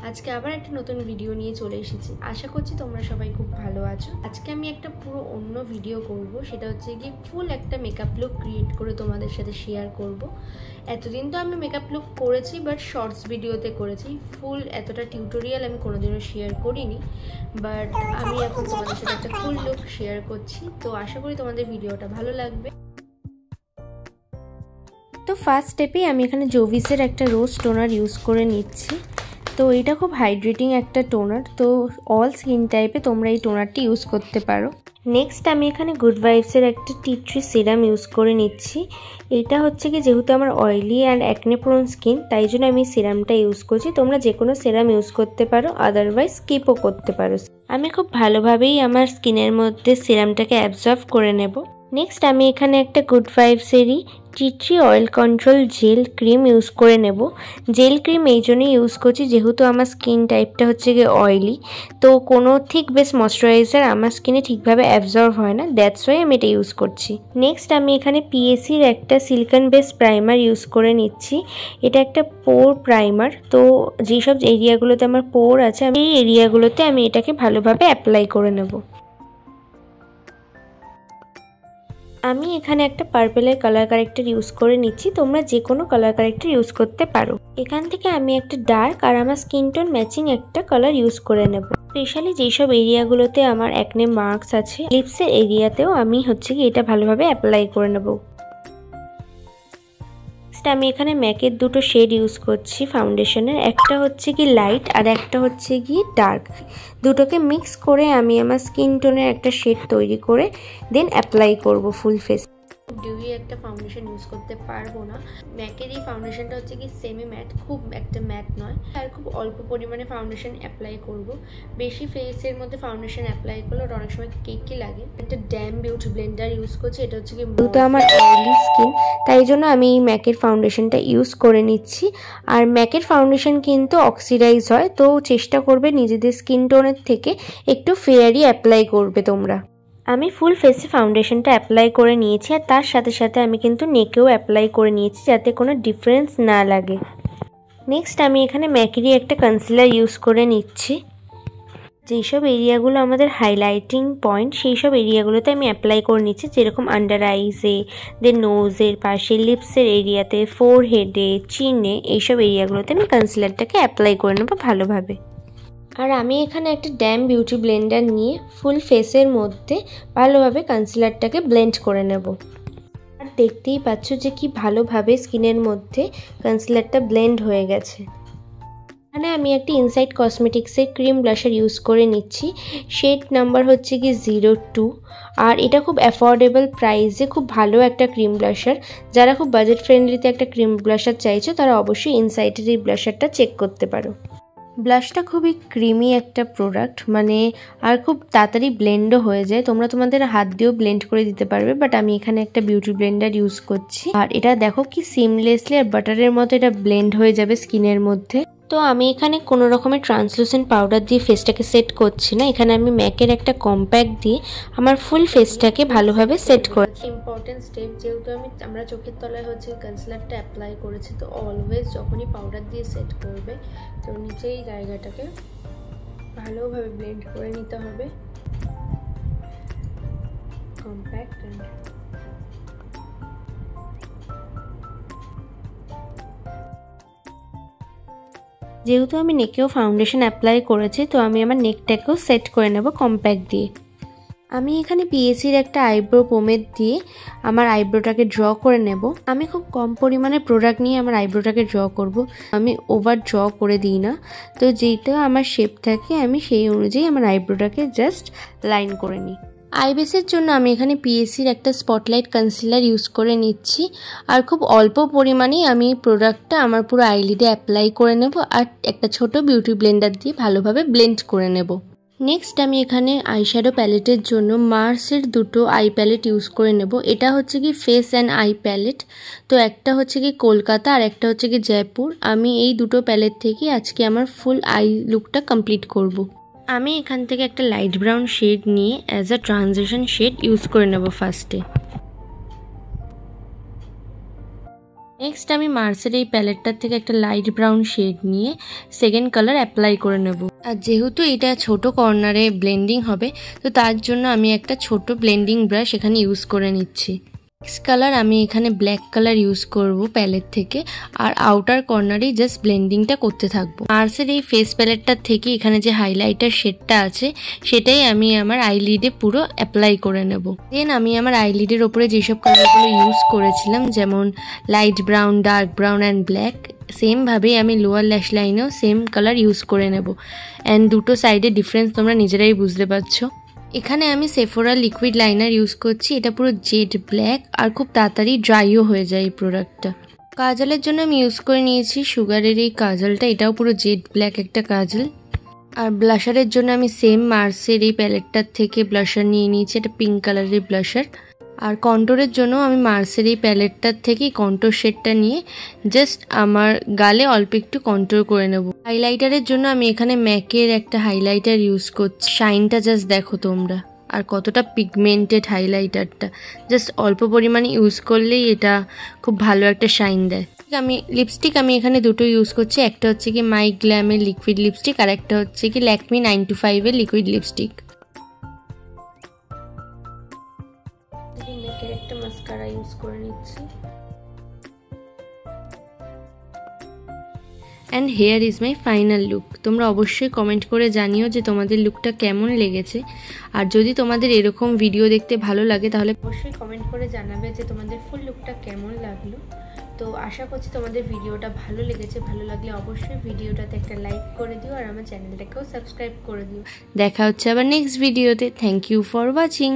আজকে আবার একটা নতুন ভিডিও নিয়ে চলে এসেছি। আশা করছি তোমরা সবাই খুব ভালো আছো। আজকে আমি একটা পুরো অন্য ভিডিও করব, সেটা হচ্ছে কি ফুল একটা মেকআপ লুক ক্রিয়েট করে তোমাদের সাথে শেয়ার করব। এতদিন তো আমি মেকআপ লুক করেছি, বাট শর্টস ভিডিওতে করেছি। ফুল এতটা টিউটোরিয়াল আমি কোনোদিনও শেয়ার করিনি, বাট আমি এখন তোমাদের সাথে একটা ফুল লুক শেয়ার করছি। তো আশা করি তোমাদের ভিডিওটা ভালো লাগবে। তো ফার্স্ট স্টেপে আমি এখানে জোভিসের একটা রোজ টোনার ইউজ করে নিচ্ছি। তো এটা খুব হাইড্রেটিং একটা টোনার, তো অল স্কিন টাইপে তোমরা এই টোনারটি ইউজ করতে পারো। নেক্সট আমি এখানে গুড ভাইবসের একটা টি ট্রি সিরাম ইউজ করে নিচ্ছি। এটা হচ্ছে কি, যেহেতু আমার oily and acne prone skin, তাই জন্য আমি সিরামটা ইউজ করছি। তোমরা যে কোনো সিরাম ইউজ করতে পারো, আদারওয়াইজ স্কিপও করতে পারো। আমি খুব ভালোভাবেই আমার স্কিনের মধ্যে সিরামটাকে অ্যাবজর্ব করে নেব। নেক্সট আমি এখানে একটা গুড ভাইবসেরই tea tree oil control gel cream use করে নেব। জেল ক্রিম এই জন্যই ইউজ করছি, যেহেতু আমার স্কিন টাইপটা হচ্ছে গিয়ে অয়েলি, তো কোনো থিক বেস ময়শ্চারাইজার আমার স্কিনে ঠিকভাবে অ্যাবজর্ব হয় না, দ্যাটস ওয়াই আমি এটা ইউজ করছি। নেক্সট আমি এখানে পিএসির একটা সিলিকন বেস প্রাইমার ইউজ করে নিচ্ছি। এটা একটা পোর প্রাইমার, তো যেসব এরিয়াগুলোতে আমার পোর আছে এই এরিয়াগুলোতে আমি এটাকে ভালোভাবে অ্যাপ্লাই করে নেব। আমি এখানে একটা পার্পেলের কালার কারেক্টার ইউজ করে নিচ্ছি, তোমরা যে কোনো কালার কারেক্টার ইউজ করতে পারো। এখান থেকে আমি একটা ডার্ক আর আমার স্কিন টোন ম্যাচিং একটা কালার ইউজ করে নেব। স্পেশালি যেসব এরিয়াগুলোতে আমার অ্যাকনে মার্কস আছে, লিপসের এরিয়াতেও আমি হচ্ছে কি এটা ভালোভাবে অ্যাপ্লাই করে নেব। আমি এখানে ম্যাকের দুটো শেড ইউজ করছি ফাউন্ডেশনের, একটা হচ্ছে কি লাইট আর একটা হচ্ছে কি ডার্ক। দুটোকে মিক্স করে আমি আমার স্কিন টোনের একটা শেড তৈরি করে দেন অ্যাপ্লাই করব ফুল ফেস। ডিউই একটা ফাউন্ডেশন ইউজ করতে পারবো না। ম্যাকের এই ফাউন্ডেশনটা হচ্ছে কি সেমি ম্যাট, খুব একটা ম্যাট নয়, আর খুব অল্প পরিমাণে ফাউন্ডেশন অ্যাপ্লাই করব। বেশি ফেসের মধ্যে ফাউন্ডেশন অ্যাপ্লাই করলে ওটা অনেক সময় কেকি লাগে। একটা ড্যাম বিউটি ব্লেন্ডার ইউজ করছি, এটা হচ্ছে কি যেহেতু আমার অয়েলি স্কিন, তাই জন্য আমি এই ম্যাকের ফাউন্ডেশনটা ইউজ করে নিচ্ছি। আর ম্যাকের ফাউন্ডেশন কিন্তু অক্সিডাইজ হয়, তো চেষ্টা করবে নিজেদের স্কিন টোনের থেকে একটু ফেয়ারই অ্যাপ্লাই করবে তোমরা। আমি ফুল ফেসে ফাউন্ডেশনটা অ্যাপ্লাই করে নিয়েছি, আর তার সাথে সাথে আমি কিন্তু নেকেও অ্যাপ্লাই করে নিয়েছি, যাতে কোনো ডিফারেন্স না লাগে। নেক্সট আমি এখানে ম্যাকেরই একটা কনসিলার ইউজ করে নিচ্ছি। যেসব এরিয়াগুলো আমাদের হাইলাইটিং পয়েন্ট, সেই সব এরিয়াগুলোতে আমি অ্যাপ্লাই করে নিচ্ছি, যেরকম আন্ডার আইসে, দেন নোজের পাশে, লিপসের এরিয়াতে, ফোরহেডে, চিনে, এইসব এরিয়াগুলোতে আমি কনসিলারটাকে অ্যাপ্লাই করে নেবো ভালোভাবে। আর আমি এখানে একটা ড্যাম বিউটি ব্লেন্ডার নিয়ে ফুল ফেসের মধ্যে ভালোভাবে কনসিলারটাকে ব্লেন্ড করে নেব। আর দেখতেই পাচ্ছ যে কি ভালোভাবে স্কিনের মধ্যে কনসিলারটা ব্লেন্ড হয়ে গেছে। এখানে আমি একটি ইনসাইড কসমেটিক্সের ক্রিম ব্লাশার ইউজ করে নিচ্ছি। শেড নাম্বার হচ্ছে কি 02, আর এটা খুব অ্যাফোর্ডেবল প্রাইসে খুব ভালো একটা ক্রিম ব্লাশার। যারা খুব বাজেট ফ্রেন্ডলিতে একটা ক্রিম ব্লাশার চাইছো, তারা অবশ্যই ইনসাইডের এই ব্লাশারটা চেক করতে পারো। ব্লাশটা খুবই ক্রিমি একটা প্রোডাক্ট, মানে আর খুব তাড়াতাড়ি ব্লেন্ডও হয়ে যায়। তোমরা তোমাদের হাত দিয়েও ব্লেন্ড করে দিতে পারবে, বাট আমি এখানে একটা বিউটি ব্লেন্ডার ইউজ করছি। আর এটা দেখো কি সিমলেসলি আর বাটারের মতো এটা ব্লেন্ড হয়ে যাবে স্কিনের মধ্যে। তো আমি এখানে কোনো রকমের ট্রান্সলুসেন্ট পাউডার দিয়ে ফেসটাকে সেট করছি না, এখানে আমি ম্যাকের একটা কম্প্যাক্ট দিয়ে আমার ফুল ফেসটাকে ভালোভাবে সেট করছি। ইম্পর্টেন্ট স্টেপ, যেহেতু আমরা চোখের তলায় হচ্ছে কনসিলারটা অ্যাপ্লাই করেছি, তো অলওয়েজ যখনই পাউডার দিয়ে সেট করবে, তো নিচেই জায়গাটাকে ভালোভাবে ব্লেন্ড করে নিতে হবে কম্প্যাক্ট। যেহেতু আমি নেকেও ফাউন্ডেশন অ্যাপ্লাই করেছি, তো আমি আমার নেকটাকেও সেট করে নেব কম্প্যাক্ট দিয়ে। আমি এখানে পিএসির একটা আইব্রো পোমেড দিয়ে আমার আইব্রোটাকে ড্র করে নেব। আমি খুব কম পরিমাণে প্রোডাক্ট নিয়ে আমার আইব্রোটাকে ড্র করব, আমি ওভার ড্র করে দিই না। তো যেটা আমার শেপ থাকে আমি সেই অনুযায়ী আমার আইব্রোটাকে জাস্ট লাইন করে নিই। আইবেসের জন্য আমি এখানে পিএসির একটা স্পটলাইট কনসিলার ইউজ করে নিচ্ছি, আর খুব অল্প পরিমাণেই আমি প্রোডাক্টটা আমার পুরো আইলিডে অ্যাপ্লাই করে নেব, আর একটা ছোট বিউটি ব্লেন্ডার দিয়ে ভালোভাবে ব্লেন্ড করে নেব। নেক্সট আমি এখানে আইশ্যাডো প্যালেটের জন্য মার্সের দুটো আই প্যালেট ইউজ করে নেব। এটা হচ্ছে কি ফেস অ্যান্ড আই প্যালেট, তো একটা হচ্ছে কি কলকাতা আর একটা হচ্ছে কি জয়পুর। আমি এই দুটো প্যালেট থেকে আজকে আমার ফুল আই লুকটা কমপ্লিট করব। আমি এখান থেকে একটা লাইট ব্রাউন শেড নিয়ে as a transition shade use করে নেব ফার্স্টে। নেক্সট আমি মার্সের এই প্যালেটটার থেকে একটা লাইট ব্রাউন শেড নিয়ে সেকেন্ড কালার অ্যাপ্লাই করে নেব। আর যেহেতু এটা ছোট কর্নারে ব্লেন্ডিং হবে, তো তার জন্য আমি একটা ছোট ব্লেন্ডিং ব্রাশ এখানে ইউজ করে নিচ্ছি। নেক্সট কালার আমি এখানে ব্ল্যাক কালার ইউজ করব প্যালেট থেকে, আর আউটার কর্নারেই জাস্ট ব্লেন্ডিংটা করতে থাকবো। মার্সের এই ফেস প্যালেটটার থেকে এখানে যে হাইলাইটার শেডটা আছে সেটাই আমি আমার আইলিডে পুরো অ্যাপ্লাই করে নেব। দেন আমি আমার আইলিডের ওপরে যেসব কালারগুলো ইউজ করেছিলাম, যেমন light brown, dark brown and black, সেমভাবেই আমি লোয়ার ল্যাশ লাইনেও সেম কালার ইউজ করে নেব। অ্যান্ড দুটো সাইডে ডিফারেন্স তোমরা নিজেরাই বুঝতে পারছো। এখানে আমি সেফোরা লিকুইড লাইনার ইউজ করছি, এটা পুরো জেড ব্ল্যাক আর খুব তাড়াতাড়ি ড্রাইও হয়ে যায় এই প্রোডাক্টটা। কাজলের জন্য আমি ইউজ করে নিয়েছি সুগারের এই কাজলটা, এটাও পুরো জেড ব্ল্যাক একটা কাজল। আর ব্লাশারের জন্য আমি সেম মার্সের এই প্যালেটটার থেকে ব্লাশার নিয়ে নিয়েছি, এটা পিঙ্ক কালারের ব্লাশার। আর কন্ট্রোরের জন্য আমি মার্সের এই প্যালেটটার থেকে কন্ট্রোর শেডটা নিয়ে জাস্ট আমার গালে অল্প একটু কন্ট্রোল করে নেব। হাইলাইটারের জন্য আমি এখানে ম্যাকের একটা হাইলাইটার ইউজ করছি, শাইনটা জাস্ট দেখো তোমরা, আর কতটা পিগমেন্টেড হাইলাইটারটা, জাস্ট অল্প পরিমাণে ইউজ করলেই এটা খুব ভালো একটা শাইন দেয়। লিপস্টিক আমি এখানে দুটো ইউজ করছি, একটা হচ্ছে কি মাই গ্ল্যামের লিকুইড লিপস্টিক, আর একটা হচ্ছে কি ল্যাকমি 925 লিকুইড লিপস্টিক। মেকের একটা মাস্কারা ইউজ করে নিচ্ছি। And hair is my final look. তোমরা অবশ্যই কমেন্ট করে জানিও যে তোমাদের লুকটা কেমন লেগেছে, আর যদি তোমাদের এরকম ভিডিও দেখতে ভালো লাগে তাহলে অবশ্যই কমেন্ট করে জানাবে যে তোমাদের ফুল লুকটা কেমন লাগলো। তো আশা করছি তোমাদের ভিডিওটা ভালো লেগেছে। ভালো লাগলে অবশ্যই ভিডিওটাতে একটা লাইক করে দিও, আর আমার চ্যানেলটাকেও সাবস্ক্রাইব করে দিও। দেখা হচ্ছে আবার নেক্সট ভিডিওতে। Thank you for watching.